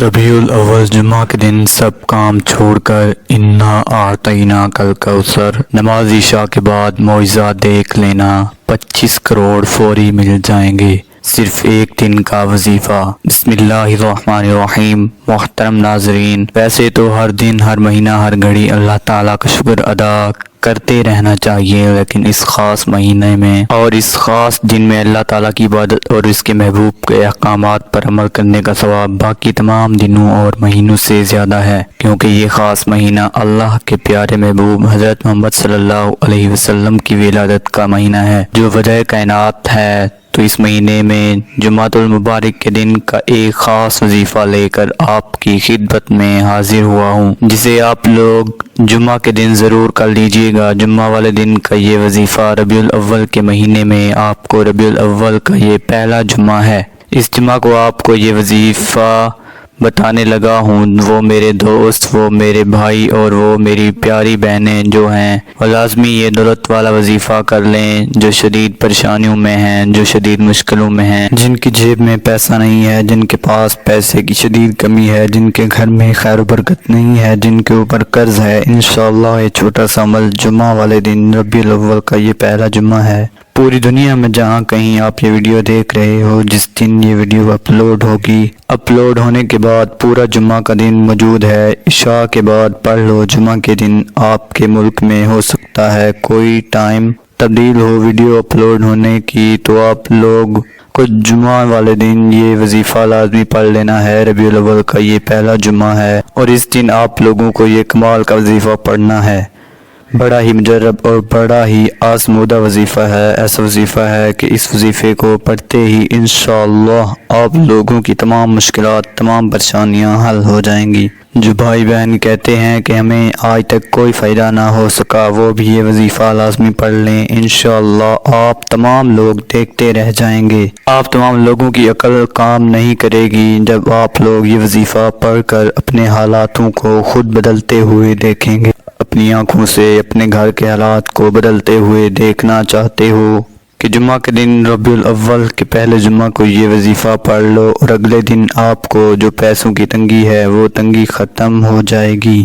ربیع الاول جمعہ کے دن سب کام چھوڑ کر انا اعطیناک الکوثر نماز عشاء کے بعد معجزہ دیکھ لینا، 25 کروڑ فوری مل جائیں گے۔ صرف ایک دن کا وظیفہ۔ بسم اللہ الرحمن الرحیم۔ محترم ناظرین، ویسے تو ہر دن، ہر مہینہ، ہر گھڑی اللہ تعالیٰ کا شکر ادا کرتے رہنا چاہیے، لیکن اس خاص مہینے میں اور اس خاص دن میں اللہ تعالیٰ کی عبادت اور اس کے محبوب کے احکامات پر عمل کرنے کا ثواب باقی تمام دنوں اور مہینوں سے زیادہ ہے، کیونکہ یہ خاص مہینہ اللہ کے پیارے محبوب حضرت محمد صلی اللہ علیہ وسلم کی ولادت کا مہینہ ہے، جو وجہ کائنات ہے۔ تو اس مہینے میں جمعۃ المبارک کے دن کا ایک خاص وظیفہ لے کر آپ کی خدمت میں حاضر ہوا ہوں، جسے آپ لوگ جمعہ کے دن ضرور کر لیجئے گا۔ جمعہ والے دن کا یہ وظیفہ ربیع الاول کے مہینے میں آپ کو ربیع الاول کا یہ پہلا جمعہ ہے۔ اس جمعہ کو آپ کو یہ وظیفہ بتانے لگا ہوں، وہ میرے دوست، وہ میرے بھائی اور وہ میری پیاری بہنیں جو ہیں، وہ لازمی یہ دولت والا وظیفہ کر لیں، جو شدید پریشانیوں میں ہیں، جو شدید مشکلوں میں ہیں، جن کی جیب میں پیسہ نہیں ہے، جن کے پاس پیسے کی شدید کمی ہے، جن کے گھر میں خیر و برکت نہیں ہے، جن کے اوپر قرض ہے۔ انشاءاللہ یہ چھوٹا سا عمل جمعہ والے دن ربیع الاول کا یہ پہلا جمعہ ہے۔ پوری دنیا میں جہاں کہیں آپ یہ ویڈیو دیکھ رہے ہو، جس دن یہ ویڈیو اپلوڈ ہوگی، اپلوڈ ہونے کے بعد پورا جمعہ کا دن موجود ہے۔ عشاء کے بعد پڑھ لو۔ جمعہ کے دن آپ کے ملک میں ہو سکتا ہے کوئی ٹائم تبدیل ہو ویڈیو اپلوڈ ہونے کی، تو آپ لوگ کو جمعہ والے دن یہ وظیفہ لازمی پڑھ لینا ہے۔ ربیع الاول کا یہ پہلا جمعہ ہے اور اس دن آپ لوگوں کو یہ کمال کا وظیفہ پڑھنا ہے۔ بڑا ہی مجرب اور بڑا ہی آزمودہ وظیفہ ہے۔ ایسا وظیفہ ہے کہ اس وظیفے کو پڑھتے ہی انشاءاللہ آپ لوگوں کی تمام مشکلات، تمام پریشانیاں حل ہو جائیں گی۔ جو بھائی بہن کہتے ہیں کہ ہمیں آج تک کوئی فائدہ نہ ہو سکا، وہ بھی یہ وظیفہ لازمی پڑھ لیں۔ انشاءاللہ آپ تمام لوگ دیکھتے رہ جائیں گے۔ آپ تمام لوگوں کی عقل کام نہیں کرے گی جب آپ لوگ یہ وظیفہ پڑھ کر اپنے حالاتوں کو خود بدلتے ہوئے دیکھیں گے۔ اپنی آنکھوں سے اپنے گھر کے حالات کو بدلتے ہوئے دیکھنا چاہتے ہو کہ جمعہ کے دن ربیع الاول کے پہلے جمعہ کو یہ وظیفہ پڑھ لو اور اگلے دن آپ کو جو پیسوں کی تنگی ہے وہ تنگی ختم ہو جائے گی،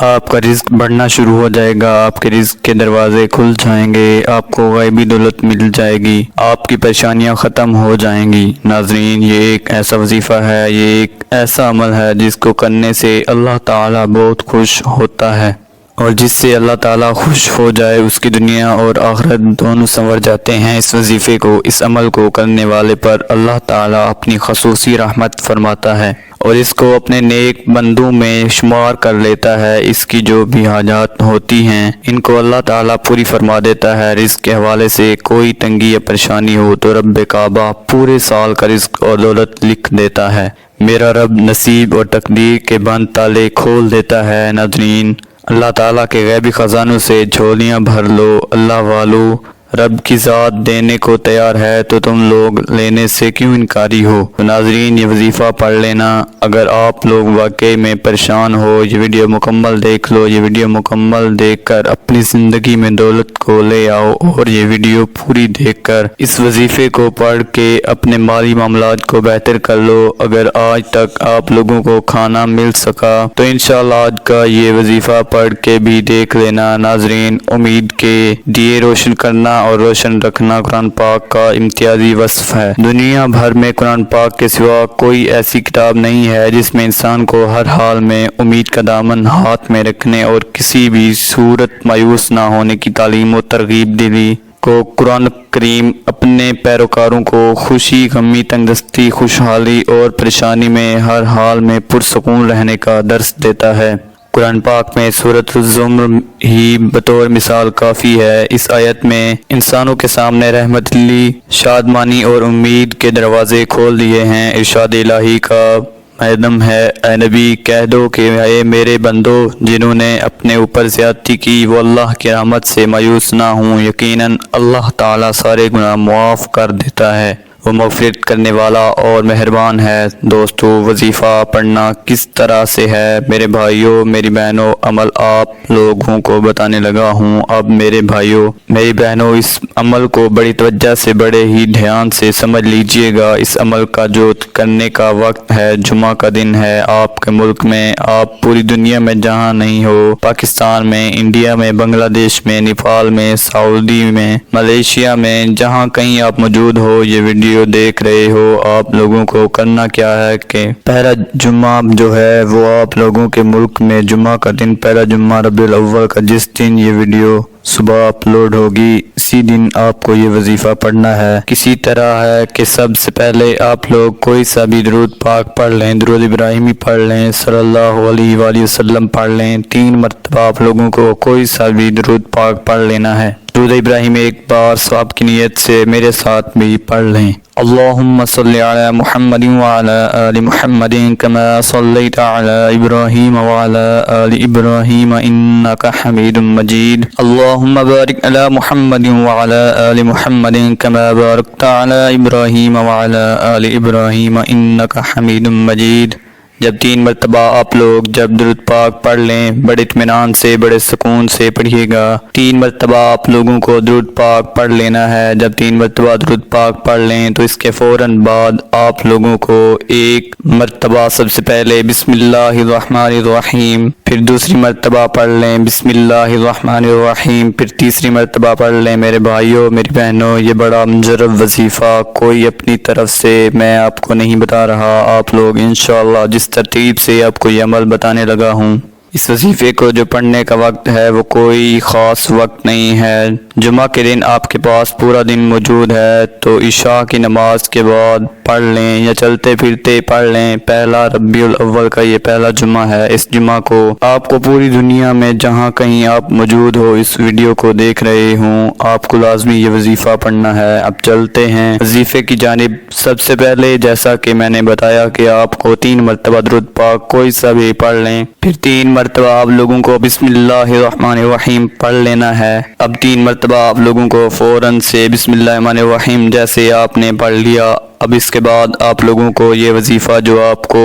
آپ کا رزق بڑھنا شروع ہو جائے گا، آپ کے رزق کے دروازے کھل جائیں گے، آپ کو غیبی دولت مل جائے گی، آپ کی پریشانیاں ختم ہو جائیں گی۔ ناظرین، یہ ایک ایسا وظیفہ ہے، یہ ایک ایسا عمل ہے جس کو کرنے سے اللہ تعالیٰ بہت خوش ہوتا ہے، اور جس سے اللہ تعالیٰ خوش ہو جائے اس کی دنیا اور آخرت دونوں سنور جاتے ہیں۔ اس وظیفے کو، اس عمل کو کرنے والے پر اللہ تعالیٰ اپنی خصوصی رحمت فرماتا ہے اور اس کو اپنے نیک بندوں میں شمار کر لیتا ہے۔ اس کی جو بھی حاجات ہوتی ہیں ان کو اللہ تعالیٰ پوری فرما دیتا ہے۔ رزق کے حوالے سے کوئی تنگی یا پریشانی ہو تو رب کعبہ پورے سال کا رزق اور دولت لکھ دیتا ہے۔ میرا رب نصیب اور تقدیر کے بند تالے کھول دیتا ہے۔ ناظرین، اللہ تعالیٰ کے غیبی خزانوں سے جھولیاں بھر لو۔ اللہ والو، رب کی ذات دینے کو تیار ہے تو تم لوگ لینے سے کیوں انکاری ہو؟ تو ناظرین، یہ وظیفہ پڑھ لینا۔ اگر آپ لوگ واقعی میں پریشان ہو، یہ ویڈیو مکمل دیکھ لو۔ یہ ویڈیو مکمل دیکھ کر اپنی زندگی میں دولت کو لے آؤ، اور یہ ویڈیو پوری دیکھ کر اس وظیفے کو پڑھ کے اپنے مالی معاملات کو بہتر کر لو۔ اگر آج تک آپ لوگوں کو کھانا مل سکا تو انشاءاللہ آج کا یہ وظیفہ پڑھ کے بھی دیکھ لینا۔ ناظرین، امید کے دیے روشن کرنا اور روشن رکھنا قرآن پاک کا امتیازی وصف ہے۔ دنیا بھر میں قرآن پاک کے سوا کوئی ایسی کتاب نہیں ہے جس میں انسان کو ہر حال میں امید کا دامن ہاتھ میں رکھنے اور کسی بھی صورت مایوس نہ ہونے کی تعلیم و ترغیب دلی کو قرآن کریم اپنے پیروکاروں کو خوشی، غمی، تنگدستی، خوشحالی اور پریشانی میں ہر حال میں پرسکون رہنے کا درس دیتا ہے۔ قرآن پاک میں سورۃ الزمر ہی بطور مثال کافی ہے۔ اس آیت میں انسانوں کے سامنے رحمت لی، شادمانی اور امید کے دروازے کھول دیے ہیں۔ ارشاد الہی کا معدم ہے، اے نبی کہہ دو کہ اے میرے بندو، جنہوں نے اپنے اوپر زیادتی کی وہ اللہ کی رحمت سے مایوس نہ ہوں، یقیناً اللہ تعالیٰ سارے گناہ معاف کر دیتا ہے وہ مغفرت کرنے والا اور مہربان ہے۔ دوستو، وظیفہ پڑھنا کس طرح سے ہے؟ میرے بھائیوں، میری بہنوں، عمل آپ لوگوں کو بتانے لگا ہوں۔ اب میرے بھائیوں، میری بہنوں، اس عمل کو بڑی توجہ سے، بڑے ہی دھیان سے سمجھ لیجئے گا۔ اس عمل کا جو کرنے کا وقت ہے، جمعہ کا دن ہے۔ آپ کے ملک میں، آپ پوری دنیا میں جہاں نہیں ہو، پاکستان میں، انڈیا میں، بنگلہ دیش میں، نیپال میں، سعودی میں، ملیشیا میں، جہاں کہیں آپ موجود ہو، یہ ویڈیو دیکھ رہے ہو، آپ لوگوں کو کرنا کیا ہے کہ پہلا جمعہ جو ہے وہ آپ لوگوں کے ملک میں جمعہ کا دن، پہلا جمعہ ربیع الاول کا، جس دن یہ ویڈیو صبح اپلوڈ ہوگی، اسی دن آپ کو یہ وظیفہ پڑھنا ہے۔ کسی طرح ہے کہ سب سے پہلے آپ لوگ کوئی سا بھی درود پاک پڑھ لیں، درود ابراہیمی پڑھ لیں، صلی اللہ علیہ وآلہ وسلم پڑھ لیں۔ 3 مرتبہ آپ لوگوں کو کوئی سا بھی درود پاک پڑھ لینا ہے۔ درود ابراہیم ایک بار ثواب کی نیت سے میرے ساتھ بھی پڑھ لیں۔ اللہم صلی علی محمد وعلی آل محمد کما صلیت علی ابراہیم وعلی آل ابراہیم انک حمید مجید۔ اللہم بارک علی محمد وعلی آل محمد کما بارکت علی ابراہیم وعلی آل ابراہیم انک حمید مجید۔ جب 3 مرتبہ آپ لوگ جب درود پاک پڑھ لیں، بڑے اطمینان سے، بڑے سکون سے پڑھیے گا۔ 3 مرتبہ آپ لوگوں کو درود پاک پڑھ لینا ہے۔ جب 3 مرتبہ درود پاک پڑھ لیں تو اس کے فوراً بعد آپ لوگوں کو 1 مرتبہ سب سے پہلے بسم اللہ الرحمن الرحیم، پھر دوسری مرتبہ پڑھ لیں بسم اللہ الرحمن الرحیم، پھر تیسری مرتبہ پڑھ لیں۔ میرے بھائیوں، میری بہنوں، یہ بڑا مجرب وظیفہ کوئی اپنی طرف سے میں آپ کو نہیں بتا رہا، آپ لوگ انشاءاللہ جس ترتیب سے آپ کو یہ عمل بتانے لگا ہوں، اس وظیفے کو جو پڑھنے کا وقت ہے وہ کوئی خاص وقت نہیں ہے۔ جمعہ کے دن آپ کے پاس پورا دن موجود ہے تو عشاء کی نماز کے بعد پڑھ لیں یا چلتے پھرتے پڑھ لیں۔ پہلا ربیع الاول کا یہ پہلا جمعہ ہے۔ اس جمعہ کو آپ کو پوری دنیا میں جہاں کہیں آپ موجود ہو، اس ویڈیو کو دیکھ رہے ہوں، آپ کو لازمی یہ وظیفہ پڑھنا ہے۔ اب چلتے ہیں وظیفے کی جانب۔ سب سے پہلے جیسا کہ میں نے بتایا کہ آپ کو 3 مرتبہ درود پاک کوئی سا بھی پڑھ لیں، پھر 3 مرتبہ آپ لوگوں کو بسم اللہ الرحمن الرحیم پڑھ لینا ہے۔ اب 3 مرتبہ آپ لوگوں کو فوراً سے بسم اللہ الرحمن الرحیم جیسے آپ نے پڑھ لیا، اب اس کے بعد آپ لوگوں کو یہ وظیفہ جو آپ کو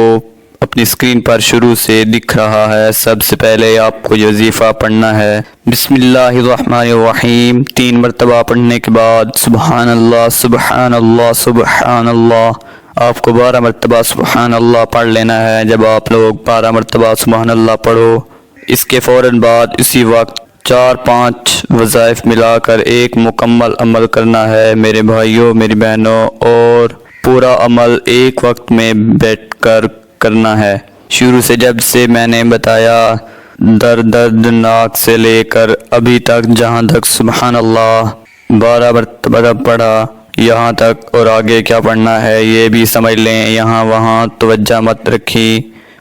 اپنی اسکرین پر شروع سے دکھ رہا ہے، سب سے پہلے آپ کو یہ وظیفہ پڑھنا ہے۔ بسم اللہ الرحمن الرحیم 3 مرتبہ پڑھنے کے بعد سبحان اللہ سبحان اللہ سبحان اللہ، آپ کو 12 مرتبہ سبحان اللہ پڑھ لینا ہے۔ جب آپ لوگ 12 مرتبہ سبحان اللہ پڑھو، اس کے فوراً بعد اسی وقت 4-5 وظائف ملا کر ایک مکمل عمل کرنا ہے میرے بھائیوں، میری بہنوں، اور پورا عمل ایک وقت میں بیٹھ کر کرنا ہے۔ شروع سے جب سے میں نے بتایا دردناک سے لے کر ابھی تک، جہاں تک سبحان اللہ 12 مرتبہ پڑھا یہاں تک، اور آگے کیا پڑھنا ہے یہ بھی سمجھ لیں۔ یہاں وہاں توجہ مت رکھی،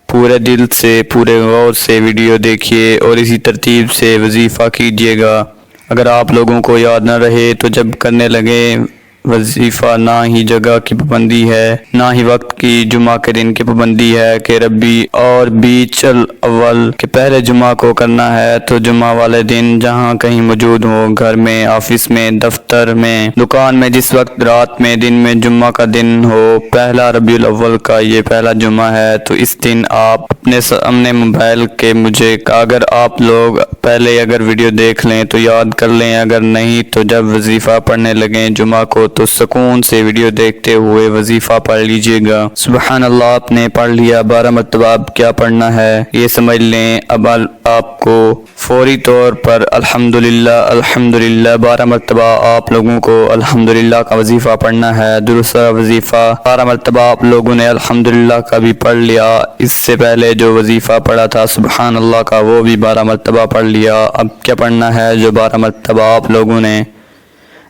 پورے دل سے، پورے غور سے ویڈیو دیکھیے اور اسی ترتیب سے وظیفہ کیجیے گا۔ اگر آپ لوگوں کو یاد نہ رہے تو جب کرنے لگے، وظیفہ نہ ہی جگہ کی پابندی ہے، نہ ہی وقت کی، جمعہ کے دن کی پابندی ہے کہ ربیع اور بیچ الاول کے پہلے جمعہ کو کرنا ہے، تو جمعہ والے دن جہاں کہیں موجود ہو، گھر میں، آفس میں، دفتر میں، دکان میں، جس وقت رات میں، دن میں، جمعہ کا دن ہو، پہلا ربیع الاول کا یہ پہلا جمعہ ہے، تو اس دن آپ اپنے سامنے موبائل کے مجھے اگر آپ لوگ پہلے اگر ویڈیو دیکھ لیں تو یاد کر لیں، اگر نہیں تو جب وظیفہ پڑھنے لگیں جمعہ کو تو سکون سے ویڈیو دیکھتے ہوئے وظیفہ پڑھ لیجئے گا۔ سبحان اللہ آپ نے پڑھ لیا، 12 مرتبہ اب کیا پڑھنا ہے یہ سمجھ لیں۔ اب آپ کو فوری طور پر الحمدللہ الحمدللہ 12 مرتبہ آپ لوگوں کو الحمدللہ کا وظیفہ پڑھنا ہے۔ دوسرا وظیفہ 12 مرتبہ آپ لوگوں نے الحمدللہ کا بھی پڑھ لیا۔ اس سے پہلے جو وظیفہ پڑھا تھا سبحان اللہ کا وہ بھی 12 مرتبہ پڑھ لیا۔ اب کیا پڑھنا ہے جو 12 مرتبہ آپ لوگوں نے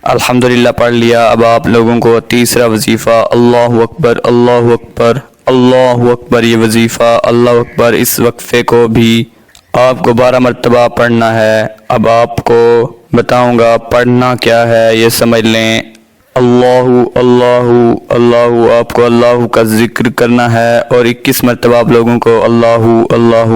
الحمدللہ پڑھ لیا، اب آپ لوگوں کو تیسرا وظیفہ اللہ اکبر اللہ اکبر اللہ اکبر، یہ وظیفہ اللہ اکبر اس وقفے کو بھی آپ کو 12 مرتبہ پڑھنا ہے۔ اب آپ کو بتاؤں گا پڑھنا کیا ہے یہ سمجھ لیں۔ اللہ اللہ اللہ، آپ کو اللہ کا ذکر کرنا ہے اور 21 مرتبہ آپ لوگوں کو اللہ اللہ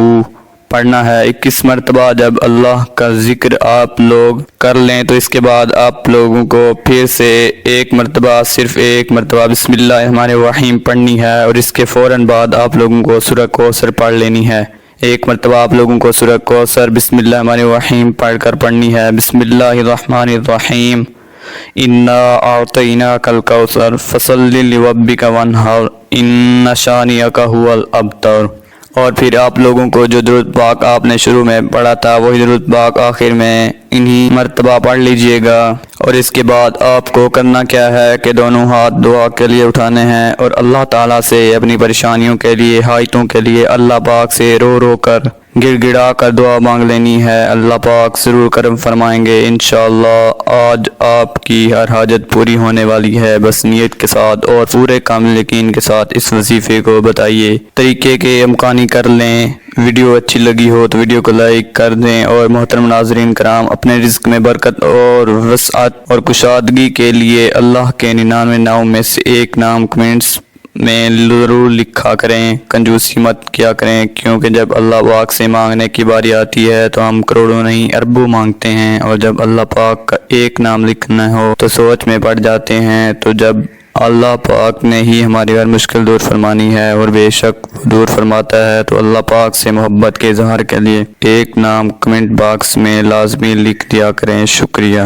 پڑھنا ہے 21 مرتبہ۔ جب اللہ کا ذکر آپ لوگ کر لیں تو اس کے بعد آپ لوگوں کو پھر سے ایک مرتبہ، صرف ایک مرتبہ بسم اللہ الرحمن الرحیم پڑھنی ہے، اور اس کے فوراً بعد آپ لوگوں کو سورہ کوثر پڑھ لینی ہے۔ ایک مرتبہ آپ لوگوں کو سورہ کوثر بسم اللہ الرحمن الرحیم پڑھ کر پڑھنی ہے۔ بسم اللہ الرحمن الرحیم، انا اعطیناک الکوثر فصل لربک وانحر ان شانئک ھو الابتر۔ اور پھر آپ لوگوں کو جو درود پاک آپ نے شروع میں پڑھا تھا وہی درود پاک آخر میں انہی مرتبہ پڑھ لیجئے گا۔ اور اس کے بعد آپ کو کرنا کیا ہے کہ دونوں ہاتھ دعا کے لیے اٹھانے ہیں اور اللہ تعالیٰ سے اپنی پریشانیوں کے لیے، حاجتوں کے لیے اللہ پاک سے رو رو کر، گڑ گڑا کر دعا مانگ لینی ہے۔ اللہ پاک ضرور کرم فرمائیں گے انشاءاللہ۔ آج آپ کی ہر حاجت پوری ہونے والی ہے، بس نیت کے ساتھ اور پورے کامل یقین کے ساتھ اس وظیفے کو بتائیے، طریقے کے امکانی کر لیں۔ ویڈیو اچھی لگی ہو تو ویڈیو کو لائک کر دیں، اور محترم ناظرین کرام اپنے رزق میں برکت اور وسعت اور کشادگی کے لیے اللہ کے 99 ناموں میں سے ایک نام کمنٹس میں ضرور لکھا کریں۔ کنجوسی مت کیا کریں، کیونکہ جب اللہ پاک سے مانگنے کی باری آتی ہے تو ہم کروڑوں نہیں اربوں مانگتے ہیں، اور جب اللہ پاک کا ایک نام لکھنا ہو تو سوچ میں پڑ جاتے ہیں۔ تو جب اللہ پاک نے ہی ہماری ہر مشکل دور فرمانی ہے، اور بے شک وہ دور فرماتا ہے، تو اللہ پاک سے محبت کے اظہار کے لیے ایک نام کمنٹ باکس میں لازمی لکھ دیا کریں۔ شکریہ۔